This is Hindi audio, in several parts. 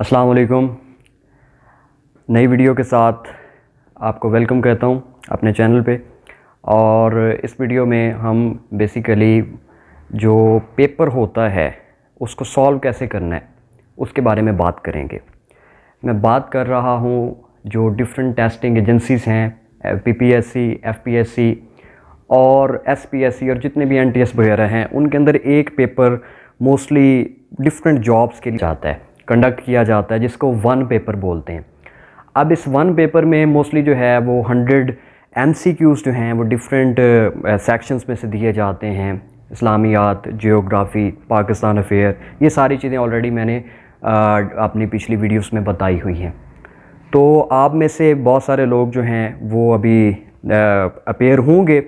अस्सलाम वालेकुम। नई वीडियो के साथ आपको वेलकम कहता हूं अपने चैनल पे। और इस वीडियो में हम बेसिकली जो पेपर होता है उसको सॉल्व कैसे करना है उसके बारे में बात करेंगे। मैं बात कर रहा हूं जो डिफरेंट टेस्टिंग एजेंसीज़ हैं, पीपीएससी, एफपीएससी और एसपीएससी और जितने भी एनटीएस वगैरह हैं, उनके अंदर एक पेपर मोस्टली डिफरेंट जॉब्स के लिए आता है, कंडक्ट किया जाता है, जिसको वन पेपर बोलते हैं। अब इस वन पेपर में मोस्टली जो है वो 100 एमसीक्यूज़ जो हैं वो डिफरेंट सेक्शंस में से दिए जाते हैं। इस्लामियात, जियोग्राफ़ी, पाकिस्तान अफेयर, ये सारी चीज़ें ऑलरेडी मैंने अपनी पिछली वीडियोस में बताई हुई हैं। तो आप में से बहुत सारे लोग जो हैं वो अभी अपेयर होंगे,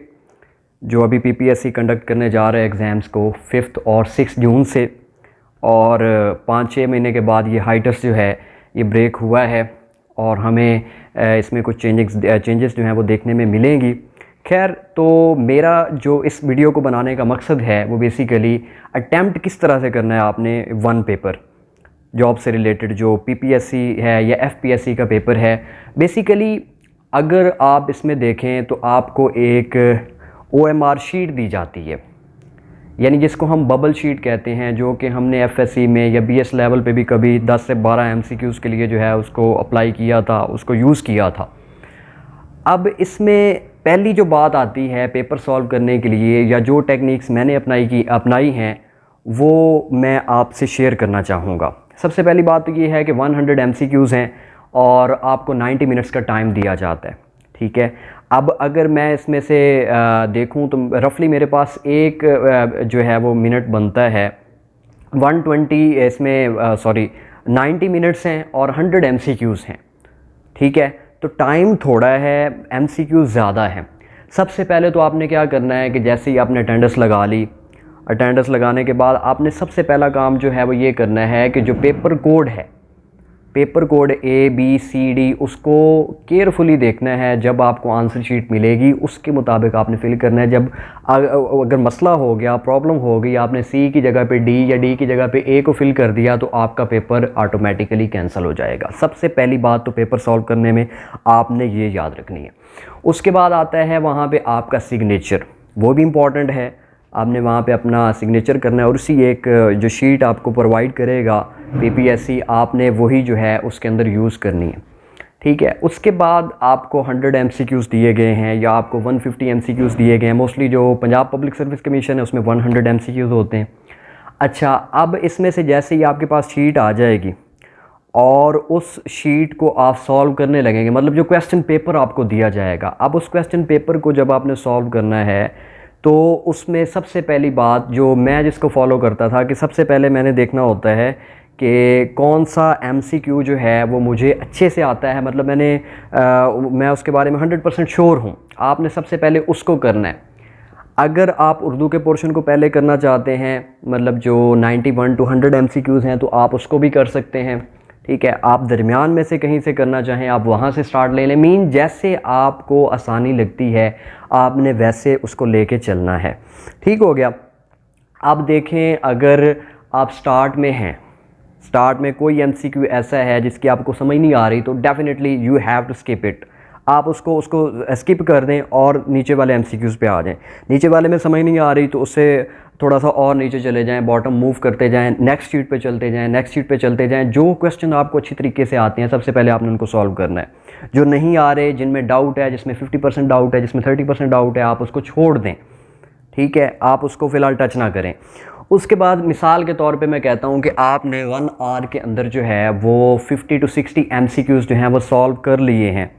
जो अभी पीपीएससी कंडक्ट करने जा रहे हैं एग्ज़ाम्स को 5 और 6 जून से। और 5-6 महीने के बाद ये हाइटस जो है ये ब्रेक हुआ है और हमें इसमें कुछ चेंजेस जो हैं वो देखने में मिलेंगी। खैर, तो मेरा जो इस वीडियो को बनाने का मकसद है वो बेसिकली अटेम्प्ट किस तरह से करना है आपने वन पेपर जॉब से रिलेटेड, जो पीपीएससी है या एफपीएससी का पेपर है। बेसिकली अगर आप इसमें देखें तो आपको एक ओएमआर शीट दी जाती है, यानी जिसको हम बबल शीट कहते हैं, जो कि हमने एफएससी में या बीएस लेवल पे भी कभी 10 से 12 एमसीक्यूज़ के लिए जो है उसको अप्लाई किया था, उसको यूज़ किया था। अब इसमें पहली जो बात आती है पेपर सॉल्व करने के लिए, या जो टेक्निक्स मैंने अपनाई हैं वो मैं आपसे शेयर करना चाहूँगा। सबसे पहली बात तो ये है कि 100 एमसीक्यूज़ हैं और आपको 90 मिनट्स का टाइम दिया जाता है, ठीक है। अब अगर मैं इसमें से देखूं तो रफली मेरे पास एक जो है वो मिनट बनता है 120, इसमें 90 मिनट्स हैं और 100 एमसीक्यूज़ हैं, ठीक है। तो टाइम थोड़ा है, एमसीक्यूज़ ज़्यादा है। सबसे पहले तो आपने क्या करना है कि जैसे ही आपने अटेंडेंस लगा ली, अटेंडेंस लगाने के बाद आपने सबसे पहला काम जो है वो ये करना है कि जो पेपर कोड है, पेपर कोड ABCD, उसको केयरफुली देखना है। जब आपको आंसर शीट मिलेगी उसके मुताबिक आपने फिल करना है। जब अगर मसला हो गया, प्रॉब्लम हो गई, आपने C की जगह पे D या D की जगह पे A को फिल कर दिया तो आपका पेपर ऑटोमेटिकली कैंसिल हो जाएगा। सबसे पहली बात तो पेपर सॉल्व करने में आपने ये याद रखनी है। उसके बाद आता है वहाँ पर आपका सिग्नेचर, वो भी इम्पॉर्टेंट है। आपने वहाँ पे अपना सिग्नेचर करना है और उसी एक जो शीट आपको प्रोवाइड करेगा पीपीएससी, आपने वही जो है उसके अंदर यूज़ करनी है, ठीक है। उसके बाद आपको 100 एमसीक्यूज़ दिए गए हैं या आपको 150 एमसीक्यूज़ दिए गए हैं। मोस्टली जो पंजाब पब्लिक सर्विस कमीशन है उसमें 100 एमसीक्यूज़ होते हैं। अच्छा, अब इसमें से जैसे ही आपके पास शीट आ जाएगी और उस शीट को आप सॉल्व करने लगेंगे, मतलब जो क्वेश्चन पेपर आपको दिया जाएगा, अब उस क्वेश्चन पेपर को जब आपने सॉल्व करना है तो उसमें सबसे पहली बात जो मैं जिसको फॉलो करता था कि सबसे पहले मैंने देखना होता है कि कौन सा एमसीक्यू जो है वो मुझे अच्छे से आता है, मतलब मैं उसके बारे में 100% श्योर हूँ। आपने सबसे पहले उसको करना है। अगर आप उर्दू के पोर्शन को पहले करना चाहते हैं, मतलब जो 91 to 100 एमसीक्यूज़ हैं, तो आप उसको भी कर सकते हैं, ठीक है। आप दरमियान में से कहीं से करना चाहें आप वहाँ से स्टार्ट ले लें। जैसे आपको आसानी लगती है आपने वैसे उसको लेके चलना है, ठीक हो गया। अब देखें, अगर आप स्टार्ट में हैं, स्टार्ट में कोई एमसीक्यू ऐसा है जिसकी आपको समझ नहीं आ रही, तो definitely you have to skip it. आप उसको स्किप कर दें और नीचे वाले एमसीक्यूज़ पे आ जाएं। नीचे वाले में समझ नहीं आ रही तो उससे थोड़ा सा और नीचे चले जाएं, बॉटम मूव करते जाएं, नेक्स्ट शीट पे चलते जाएं, नेक्स्ट शीट पे चलते जाएं। जो क्वेश्चन आपको अच्छी तरीके से आते हैं सबसे पहले आपने उनको सॉल्व करना है। जो नहीं आ रहे, जिनमें डाउट है, जिसमें 50% डाउट है, जिसमें 30% डाउट है, आप उसको छोड़ दें, ठीक है। आप उसको फ़िलहाल टच ना करें। उसके बाद मिसाल के तौर पे मैं कहता हूँ कि आपने 1 आवर के अंदर जो है वो 50 to 60 एमसीक्यूज़ जो हैं वो सॉल्व कर लिए हैं,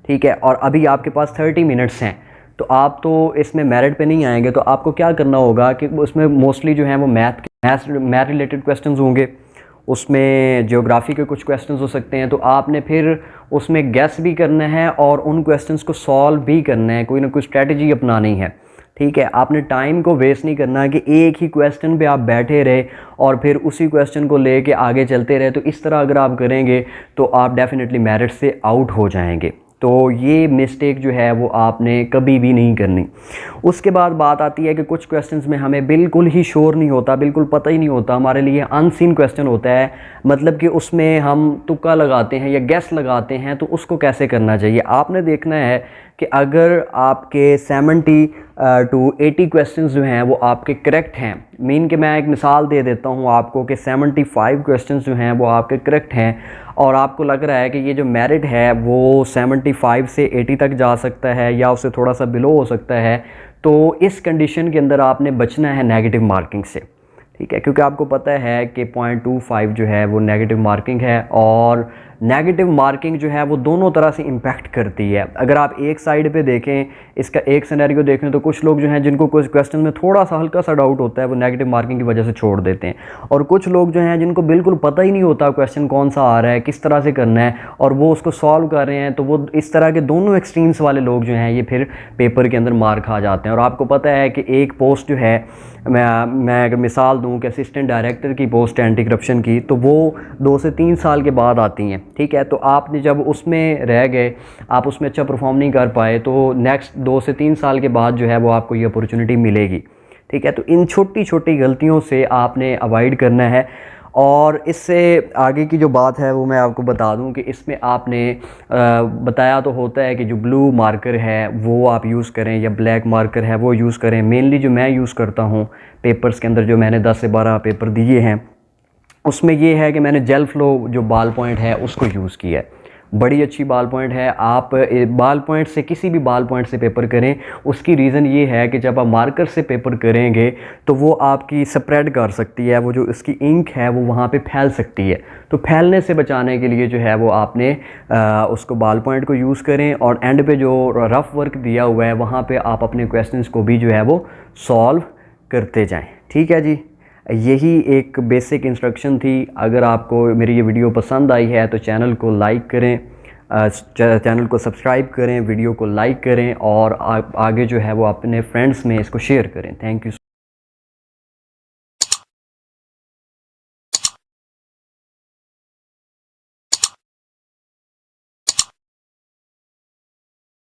ठीक है। और अभी आपके पास 30 मिनट्स हैं, तो आप तो इसमें मेरिट पे नहीं आएंगे। तो आपको क्या करना होगा कि उसमें मोस्टली जो है वो मैथ रिलेटेड क्वेश्चंस होंगे, उसमें ज्योग्राफी के कुछ क्वेश्चंस हो सकते हैं। तो आपने फिर उसमें गैस भी करना है और उन क्वेश्चंस को सॉल्व भी करना है, कोई ना कोई स्ट्रेटजी अपनानी है, ठीक है। आपने टाइम को वेस्ट नहीं करना कि एक ही क्वेश्चन पे आप बैठे रहे और फिर उसी क्वेश्चन को लेके आगे चलते रहे। तो इस तरह अगर आप करेंगे तो आप डेफिनेटली मेरिट से आउट हो जाएंगे। तो ये मिस्टेक जो है वो आपने कभी भी नहीं करनी। उसके बाद बात आती है कि कुछ क्वेश्चंस में हमें बिल्कुल ही श्योर नहीं होता, बिल्कुल पता ही नहीं होता, हमारे लिए अनसीन क्वेश्चन होता है, मतलब कि उसमें हम तुक्का लगाते हैं या गेस लगाते हैं, तो उसको कैसे करना चाहिए। आपने देखना है कि अगर आपके 70 to 80 क्वेश्चंस जो हैं वो आपके करेक्ट हैं, मीन कि मैं एक मिसाल दे देता हूँ आपको कि 75 क्वेश्चंस जो हैं वो आपके करेक्ट हैं, और आपको लग रहा है कि ये जो मेरिट है वो 75 से 80 तक जा सकता है या उससे थोड़ा सा बिलो हो सकता है, तो इस कंडीशन के अंदर आपने बचना है नेगेटिव मार्किंग से, ठीक है, क्योंकि आपको पता है कि 0.25 जो है वो नेगेटिव मार्किंग है, और नेगेटिव मार्किंग जो है वो दोनों तरह से इम्पैक्ट करती है। अगर आप एक साइड पे देखें, इसका एक सिनेरियो देखें, तो कुछ लोग जो हैं जिनको कुछ क्वेश्चन में थोड़ा सा हल्का सा डाउट होता है वो नेगेटिव मार्किंग की वजह से छोड़ देते हैं, और कुछ लोग जो हैं जिनको बिल्कुल पता ही नहीं होता क्वेश्चन कौन सा आ रहा है, किस तरह से करना है, और वो उसको सॉल्व कर रहे हैं, तो वो इस तरह के दोनों एक्सट्रीम्स वाले लोग जो हैं ये फिर पेपर के अंदर मार खा जाते हैं। और आपको पता है कि एक पोस्ट जो है, मैं अगर मिसाल दूं कि असिस्टेंट डायरेक्टर की पोस्ट है एंटी करप्शन की, तो वो 2 से 3 साल के बाद आती हैं, ठीक है। तो आपने जब उसमें रह गए, आप उसमें अच्छा परफॉर्म नहीं कर पाए, तो नेक्स्ट 2 से 3 साल के बाद जो है वो आपको ये अपॉर्चुनिटी मिलेगी, ठीक है। तो इन छोटी छोटी गलतियों से आपने अवॉइड करना है। और इससे आगे की जो बात है वो मैं आपको बता दूं कि इसमें आपने बताया तो होता है कि जो ब्लू मार्कर है वो आप यूज़ करें या ब्लैक मार्कर है वो यूज़ करें। मेनली जो मैं यूज़ करता हूँ पेपर्स के अंदर, जो मैंने 10 से 12 पेपर दिए हैं, उसमें ये है कि मैंने जेल फ्लो जो बाल पॉइंट है उसको यूज़ किया है। बड़ी अच्छी बाल पॉइंट है, आप बाल पॉइंट से, किसी भी बाल पॉइंट से पेपर करें। उसकी रीज़न ये है कि जब आप मार्कर से पेपर करेंगे तो वो आपकी स्प्रेड कर सकती है, वो जो इसकी इंक है वो वहाँ पे फैल सकती है। तो फैलने से बचाने के लिए जो है वो आपने उसको बाल पॉइंट को यूज़ करें, और एंड पे जो रफ़ वर्क दिया हुआ है वहाँ पे आप अपने क्वेश्चंस को भी जो है वो सॉल्व करते जाएँ, ठीक है जी। यही एक बेसिक इंस्ट्रक्शन थी। अगर आपको मेरी ये वीडियो पसंद आई है तो चैनल को लाइक करें, चैनल को सब्सक्राइब करें, वीडियो को लाइक करें, और आगे जो है वो अपने फ्रेंड्स में इसको शेयर करें। Thank you.